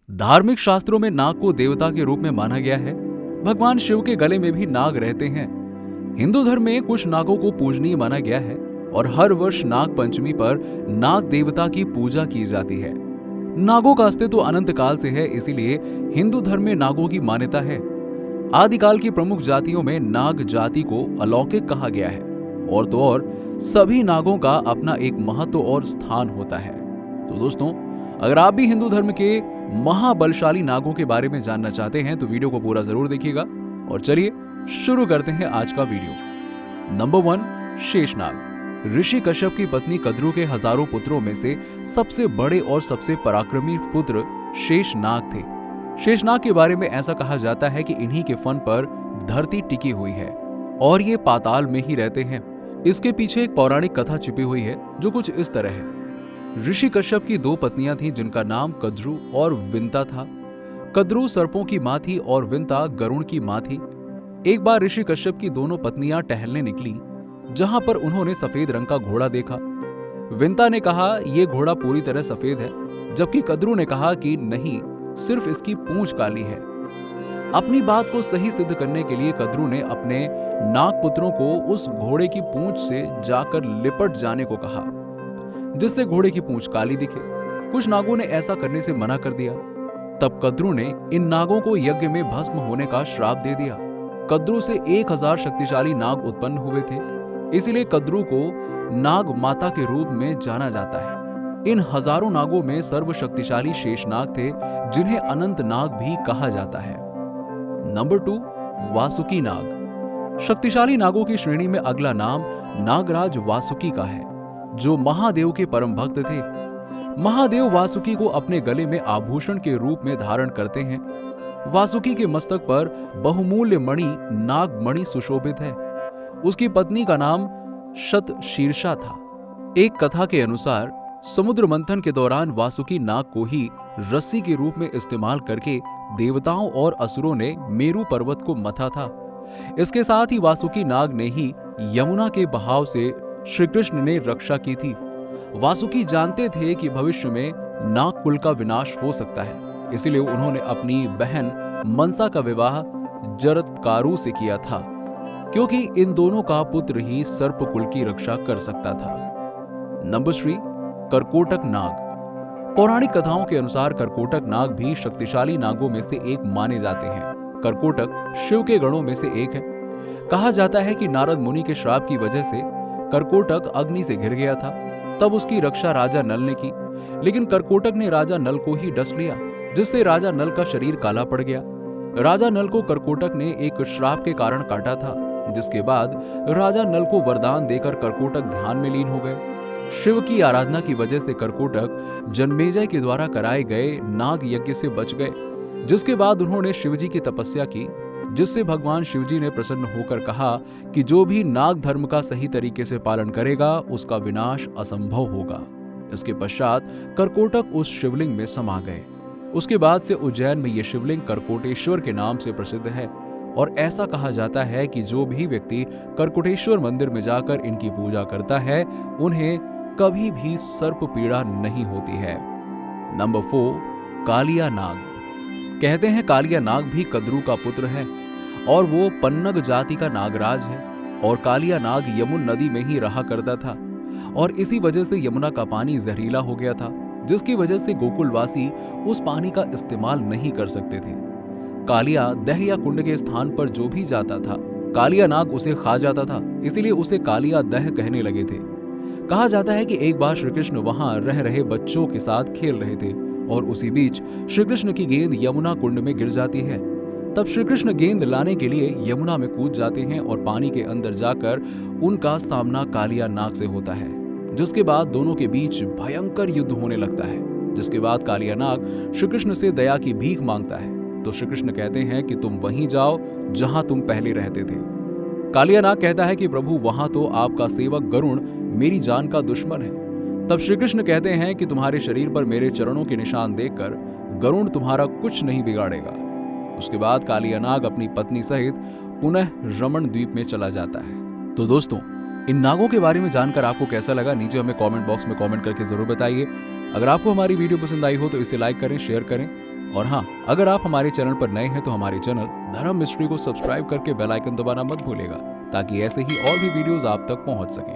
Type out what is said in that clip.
धार्मिक शास्त्रों में नाग को देवता के रूप में माना गया है। भगवान शिव के गले में भी नाग रहते हैं। हिंदू धर्म में कुछ नागों को पूजनीय माना गया है और हर वर्ष नाग पंचमी पर नाग देवता की पूजा की जाती है। नागों का अस्तित्व अनंत काल से है, इसीलिए हिंदू धर्म में नागों की मान्यता है। आदिकाल की प्रमुख जातियों में नाग जाति को अलौकिक कहा गया है और तो और सभी नागों का अपना एक महत्व और स्थान होता है। तो दोस्तों, अगर आप भी हिंदू धर्म के महाबलशाली नागों के बारे में जानना चाहते हैं तो वीडियो को पूरा जरूर देखिएगा। और चलिए शुरू करते हैं आज का वीडियो। नंबर 1, शेषनाग। ऋषि कश्यप की पत्नी कद्रू के हजारों पुत्रों में से सबसे बड़े और सबसे पराक्रमी पुत्र शेषनाग थे। शेषनाग के बारे में ऐसा कहा जाता है कि इन्हीं के फन पर धरती टिकी हुई है और ये पाताल में ही रहते हैं। इसके पीछे एक पौराणिक कथा छिपी हुई है जो कुछ इस तरह है। ऋषि कश्यप की 2 पत्नियां थीं जिनका नाम कद्रू और विंता था। कद्रू सर्पों की मां थी और विंता गरुड़ की मां थी। एक बार ऋषि कश्यप की दोनों पत्नियां टहलने निकली, जहां पर उन्होंने सफेद रंग का घोड़ा देखा। विंता ने कहा यह घोड़ा पूरी तरह सफेद है, जबकि कद्रू ने कहा कि नहीं, सिर्फ इसकी पूंछ काली है। अपनी बात को सही सिद्ध करने के लिए कद्रू ने अपने नागपुत्रों को उस घोड़े की पूंछ से जाकर लिपट जाने को कहा, जिससे घोड़े की पूंछ काली दिखे। कुछ नागों ने ऐसा करने से मना कर दिया। तब कद्रू ने इन नागों को यज्ञ में भस्म होने का श्राप दे दिया। कद्रू से 1000 शक्तिशाली नाग उत्पन्न हुए थे, इसलिए कद्रू को नाग माता के रूप में जाना जाता है। इन हजारों नागों में सर्वशक्तिशाली शेषनाग थे, जिन्हें अनंत नाग भी कहा जाता है। नंबर 2, वासुकी नाग। शक्तिशाली नागों की श्रेणी में अगला नाम नागराज वासुकी का है, जो महादेव के परम भक्त थे। महादेव वासुकी को अपने गले में आभूषण के रूप में धारण करते हैं। वासुकी के मस्तक पर बहुमूल्य मणि नागमणि सुशोभित है। उसकी पत्नी का नाम शतशीर्षा था। एक कथा के अनुसार समुद्र मंथन के दौरान वासुकी नाग को ही रस्सी के रूप में इस्तेमाल करके देवताओं और असुरों ने मेरु पर्वत को मथा था। इसके साथ ही वासुकी नाग ने ही यमुना के बहाव से श्री कृष्ण ने रक्षा की थी। वासुकी जानते थे कि भविष्य में नाग कुल का विनाश हो सकता है, इसलिए उन्होंने अपनी बहन मनसा का विवाह जरत्कारु से किया था, क्योंकि इन दोनों का पुत्र ही सर्प कुल की रक्षा कर सकता था। नंबर 3, करकोटक नाग। पौराणिक कथाओं के अनुसार करकोटक नाग भी शक्तिशाली नागों में से एक माने जाते हैं। करकोटक शिव के गणों में से एक है। कहा जाता है कि नारद मुनि के श्राप की वजह से करकोटक अग्नि से घिर गया था। तब उसकी रक्षा राजा नल ने की, लेकिन करकोटक ने राजा नल को ही डस लिया, जिससे राजा नल का शरीर काला पड़ गया। राजा नल को करकोटक ने एक श्राप के कारण काटा था, जिसके बाद राजा नल को वरदान देकर करकोटक ध्यान में लीन हो गए। शिव की आराधना की वजह से करकोटक जन्मेजय के द्वारा कराए गए नाग यज्ञ से बच गए, जिसके बाद उन्होंने शिवजी की तपस्या की, जिससे भगवान शिवजी ने प्रसन्न होकर कहा कि जो भी नाग धर्म का सही तरीके से पालन करेगा उसका विनाश असंभव होगा। इसके पश्चात करकोटक उस शिवलिंग में समा गए। उसके बाद से उज्जैन में यह शिवलिंग करकोटेश्वर के नाम से प्रसिद्ध है और ऐसा कहा जाता है कि जो भी व्यक्ति करकोटेश्वर मंदिर में जाकर इनकी पूजा करता है उन्हें कभी भी सर्प पीड़ा नहीं होती है। नंबर 4, कालिया नाग। कहते हैं कालिया नाग भी कद्रू का पुत्र है और वो पन्नग जाति का नागराज है। और कालिया नाग यमुन नदी में ही रहा करता था और इसी वजह से यमुना का पानी जहरीला हो गया था, जिसकी वजह से गोकुलवासी उस पानी का इस्तेमाल नहीं कर सकते थे। कालिया दह या कुंड के स्थान पर जो भी जाता था, कालिया नाग उसे खा जाता था, इसीलिए उसे कालिया दह कहने लगे थे। कहा जाता है कि एक बार श्री कृष्ण वहां रह रहे बच्चों के साथ खेल रहे थे और उसी बीच श्री कृष्ण की गेंद यमुना कुंड में गिर जाती है। तब श्री कृष्ण गेंद लाने के लिए यमुना में कूद जाते हैं और पानी के अंदर जाकर उनका सामना कालिया नाग से होता है, जिसके बाद दोनों के बीच भयंकर युद्ध होने लगता है। जिसके बाद कालिया नाग श्री कृष्ण से दया की भीख मांगता है, तो श्री कृष्ण कहते हैं कि तुम वहीं जाओ जहां तुम पहले रहते थे। कालिया नाग कहता है कि प्रभु वहां तो आपका सेवक गरुड़ मेरी जान का दुश्मन है। तब श्री कृष्ण कहते हैं कि तुम्हारे शरीर पर मेरे चरणों के निशान देखकर गरुड़ तुम्हारा कुछ नहीं बिगाड़ेगा। उसके बाद कालिया नाग अपनी पत्नी सहित पुनः रमण द्वीप में चला जाता है। तो दोस्तों, इन नागों के बारे में जानकर आपको कैसा लगा, नीचे हमें कमेंट बॉक्स में कमेंट करके जरूर बताइए। अगर आपको हमारी वीडियो पसंद आई हो तो इसे लाइक करें, शेयर करें और हाँ, अगर आप हमारे चैनल पर नए हैं तो हमारे चैनल धर्म मिस्ट्री को सब्सक्राइब करके बेल आइकन दबाना मत भूलिएगा ताकि ऐसे ही और भी वीडियोस आप तक पहुंच सकें।